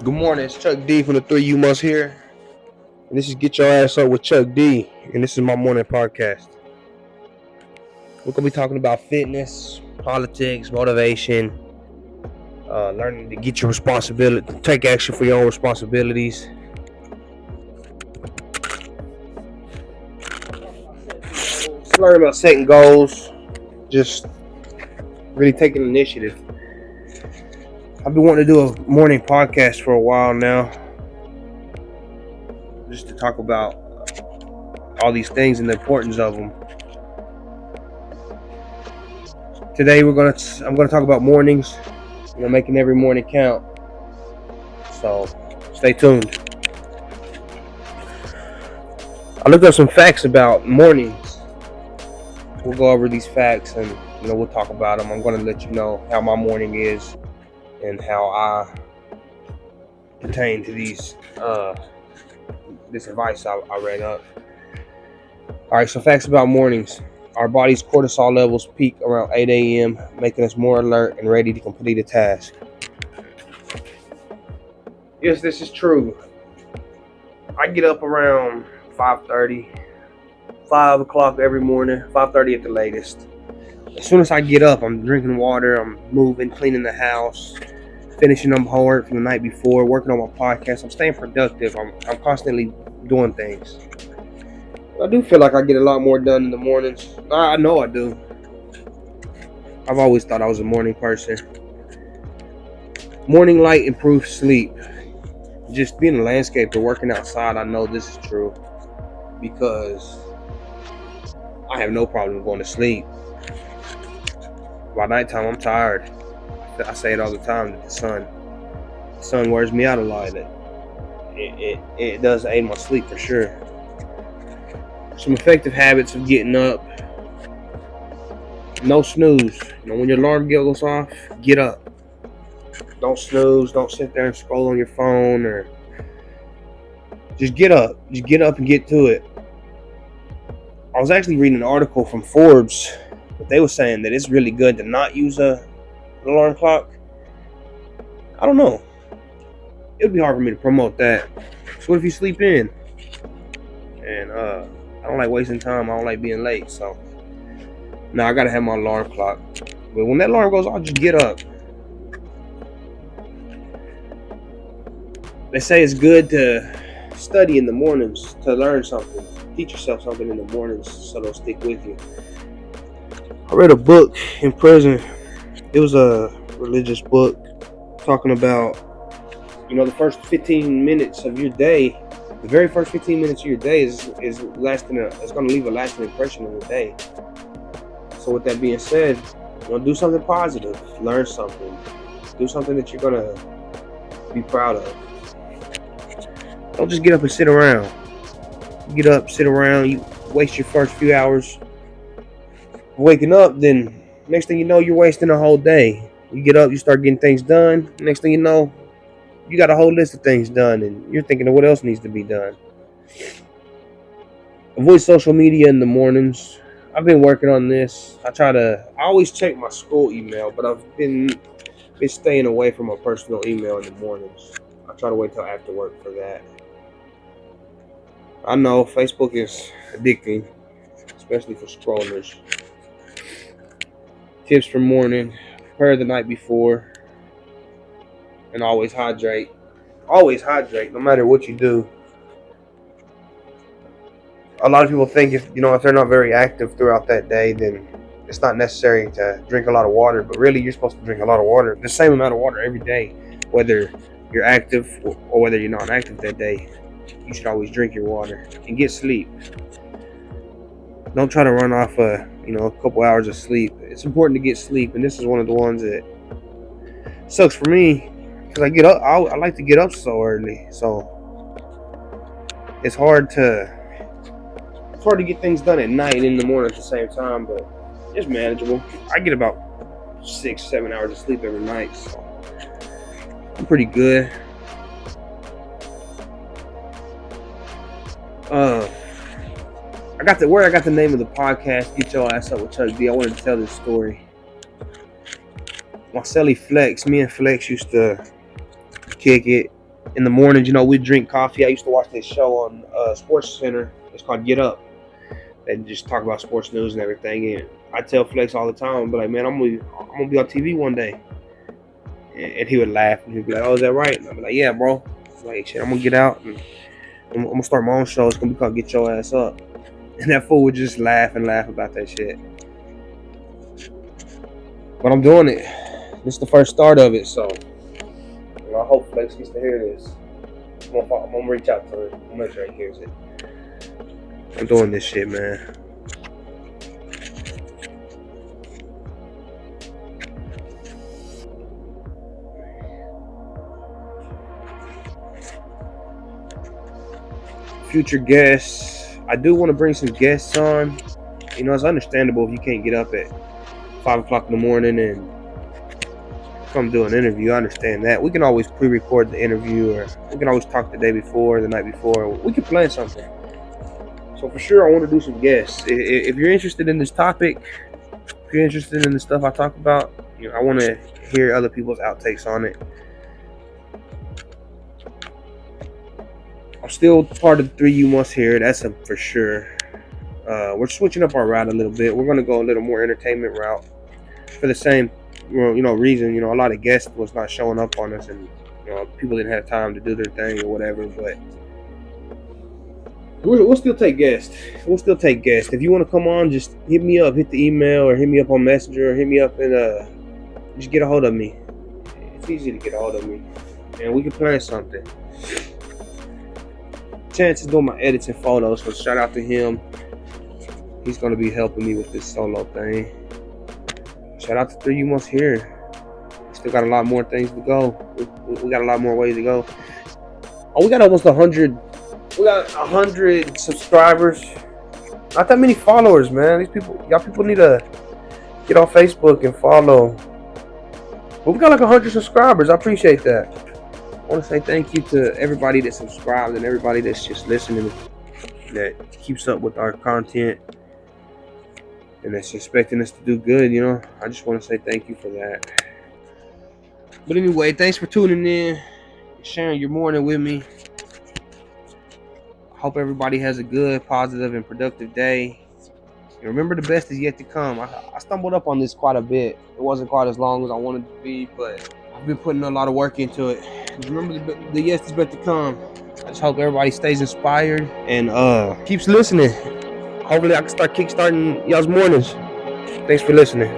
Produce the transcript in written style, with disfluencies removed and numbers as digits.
Good morning, it's Chuck D from the Three You Must Hear. And this is Get Your Ass Up with Chuck D. And this is my morning podcast. We're going to be talking about fitness, politics, motivation, learning to get your responsibility, take action for your own responsibilities. Just learn about setting goals, just really taking initiative. I've been wanting to do a morning podcast for a while now, just to talk about all these things and the importance of them. Today I'm gonna talk about mornings, making every morning count. So stay tuned. I looked up some facts about mornings. We'll go over these facts and we'll talk about them. I'm gonna let you know how my morning is and how I pertain to these this advice I read up. Alright, so facts about mornings. Our body's cortisol levels peak around 8 a.m., making us more alert and ready to complete a task. Yes, this is true. I get up around 5:30, 5 o'clock every morning, 5:30 at the latest. As soon as I get up, I'm drinking water, I'm moving, cleaning the house, finishing up homework from the night before, working on my podcast. I'm staying productive. I'm constantly doing things. I do feel like I get a lot more done in the mornings. I know I do. I've always thought I was a morning person. Morning light improves sleep. Just being a landscaper, working outside, I know this is true because I have no problem going to sleep. By nighttime, I'm tired. I say it all the time that the sun wears me out a lot. It does aid my sleep for sure. Some effective habits of getting up. No snooze. When your alarm goes off, get up. Don't snooze. Don't sit there and scroll on your phone or just get up. Just get up and get to it. I was actually reading an article from Forbes, but they were saying that it's really good to not use an alarm clock. I don't know. It would be hard for me to promote that. So what if you sleep in? And I don't like wasting time. I don't like being late. So now I gotta have my alarm clock. But when that alarm goes off, just get up. They say it's good to study in the mornings to learn something. Teach yourself something in the mornings so it'll stick with you. I read a book in prison. It was a religious book talking about, the first 15 minutes of your day. The very first 15 minutes of your day is lasting. It's going to leave a lasting impression on the day. So with that being said, do something positive. Learn something. Do something that you're going to be proud of. Don't just get up and sit around. Get up, sit around, you waste your first few hours waking up, then next thing you know, you're wasting a whole day. You get up, you start getting things done. Next thing you know, you got a whole list of things done, and you're thinking of what else needs to be done. Avoid social media in the mornings. I've been working on this. I always check my school email, but I've been staying away from my personal email in the mornings. I try to wait till after work for that. I know Facebook is addicting, especially for scrollers. Tips for morning: prepare the night before, and always hydrate. Always hydrate, no matter what you do. A lot of people think if they're not very active throughout that day, then it's not necessary to drink a lot of water. But really, you're supposed to drink a lot of water, the same amount of water every day, whether you're active or whether you're not active that day. You should always drink your water and get sleep. Don't try to run off a couple hours of sleep. It's important to get sleep, and this is one of the ones that sucks for me because I get up. I like to get up so early, so it's hard to get things done at night and in the morning at the same time. But it's manageable. I get about 6-7 hours of sleep every night, so I'm pretty good. I got the name of the podcast, Get Your Ass Up with Chuck D. I wanted to tell this story. My celly Flex, me and Flex used to kick it in the mornings, you know, we'd drink coffee. I used to watch this show on Sports Center. It's called Get Up. They just talk about sports news and everything. And I tell Flex all the time, but like, man, I'm gonna be on TV one day. And he would laugh and he'd be like, "Oh, is that right?" And I'd be like, "Yeah, bro." Like, shit, I'm gonna get out and I'm gonna start my own show. It's gonna be called Get Your Ass Up. And that fool would just laugh and laugh about that shit. But I'm doing it. This is the first start of it, so you know, I hope Flex gets to hear this. I'm gonna reach out to him. I'm gonna make sure he hears it. I'm doing this shit, man. Future guests. I do want to bring some guests on. You know, it's understandable if you can't get up at 5 o'clock in the morning and come do an interview. I understand that. We can always pre-record the interview, or we can always talk the day before, the night before. We can plan something. So for sure, I want to do some guests. If you're interested in this topic, if you're interested in the stuff I talk about, you know, I want to hear other people's outtakes on it. I'm still part of the 3 You Must Hear. That's for sure. We're switching up our route a little bit. We're going to go a little more entertainment route for the same, you know, reason. You know, a lot of guests was not showing up on us, and you know, people didn't have time to do their thing or whatever. But we'll still take guests. We'll still take guests. If you want to come on, just hit me up. Hit the email or hit me up on Messenger or hit me up and just get a hold of me. It's easy to get a hold of me, and we can plan something. Chance is doing my edits and photos, so shout out to him. He's going to be helping me with this solo thing. Shout out to 3 You Must Hear. We still got a lot more things to go. We got a lot more ways to go. Oh, we got almost 100. We got 100 subscribers. Not that many followers, man. Y'all people need to get on Facebook and follow. But we got like 100 subscribers. I appreciate that. I want to say thank you to everybody that subscribed and everybody that's just listening, that keeps up with our content and that's expecting us to do good. You know, I just want to say thank you for that. But anyway, thanks for tuning in, sharing your morning with me. I hope everybody has a good, positive, and productive day. And remember, the best is yet to come. I stumbled up on this quite a bit. It wasn't quite as long as I wanted to be, but I've been putting a lot of work into it. Remember, the yes is better to come. I just hope everybody stays inspired and keeps listening. Hopefully I can start kickstarting y'all's mornings. Thanks for listening.